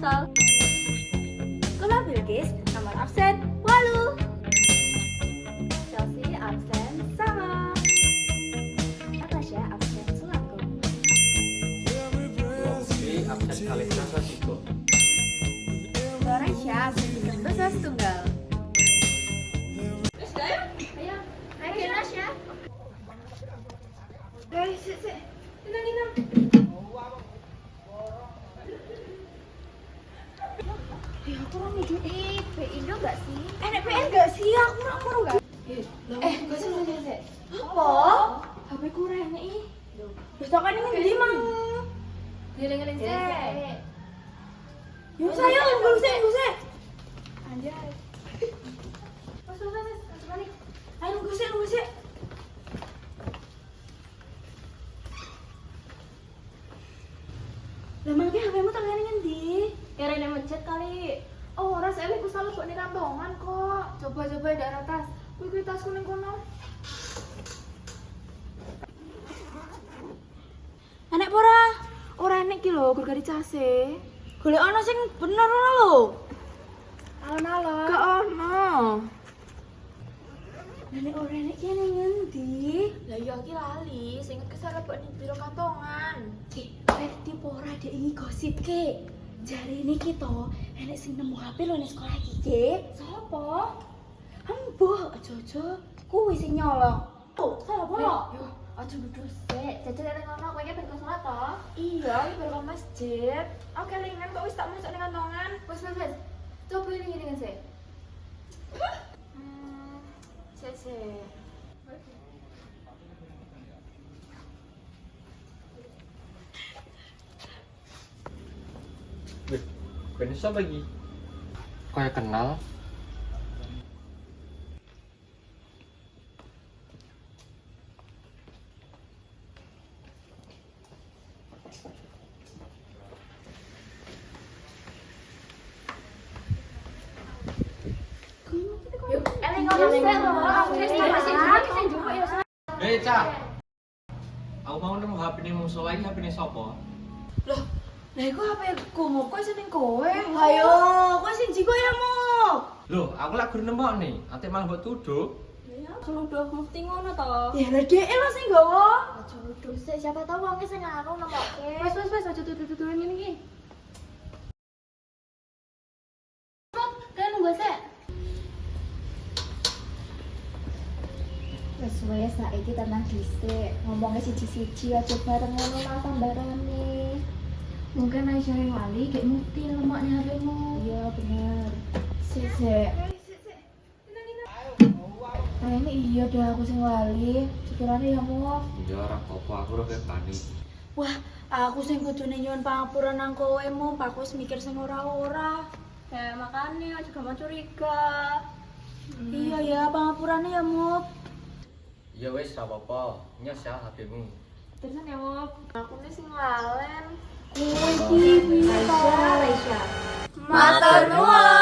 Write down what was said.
tunggal. Sekolah Bilkis, nomor absen 8. Chelsea absen sama. Natasha absen selaku. Putri absen kali nasa siko. Loresha absen dosa setunggal. Ayo, ayo Nasya. Guys, inang. Ya aku orang nih Indo gak sih? NPN gak sih? Aku orang gak? Gak sih. Apa? HP kurang nih. Pustakaan ini gede mang. Giling-giling sih. Yuk saya, nunggu sih. Anjay. Mas, balik. Ayo nunggu sih. Lah mangke HP-mu tangan ngendi? Ya Rene mencet kali. Oh, ora saya ku salah kok ning kantongan kok. Coba daerah tas. Kuwi tasku ning kono. Enek pora? Ora enek ki lho, gur gari case. Golek ana sing bener ora lho. Alon-alon. Gak ono. Nenek ora enek kene ngendi? Lah iya iki lali, sing kesel lebok ning biro kantongan. Berarti pora dek ini gosip ke. Jari ini kita enek sing nemu HP lho ning sekolah iki ke. Sopo? Embuh, aja kuwi sing nyolong. Oh, sapa? Yo, aja duduk sik. Jajan ning kono kowe iki ben salat to? Iya, iki baru masjid. Oke, lingan kok wis tak masuk ning kantongan. Wis. Coba ini sik. Sik. Wih, ben siapa lagi? Kayak kenal. Yuk, eling ngono sik lho. Wis masih njupuk ya. Cak. Aku mau nemu HP ini musuh lagi, HP ini sopo? Loh, lah iku HP-ku mau kok sing kowe. Ayo, kowe sing jigo ya mo. Loh, aku lagi guru nembak nih. Ate malah buat tuduh. Ya, kalau udah mufti ngono to. Ya lah dhek lho sing gowo. Aja duduk sik, siapa tahu wong sing ngaruh nemokke. Wes aja tutu-tutuin ngene iki. Kan nunggu sik. Wes saiki tenang dhisik. Ngomongnya siji-siji aja bareng ngono lah tambarane. Mungkin Aisyah yang wali kayak mufti lemaknya HP-mu. Iya bener. Sik. Kayaknya iya dah aku sing lali. Sekiranya ya mau. Iya, ora apa-apa, aku ora kayak panik. Wah, aku sing kudune nyuwun pangapura nang kowe mu, aku wis mikir sing ora-ora. Ya makanya juga mau curiga. Iya ya, pangapurane ya, Mup. Iya wes, ora apa-apa. Nyes ya HP-mu. Terusan ya mau aku nih sing lalen. Kowe iki Aisyah. Matur nuwun.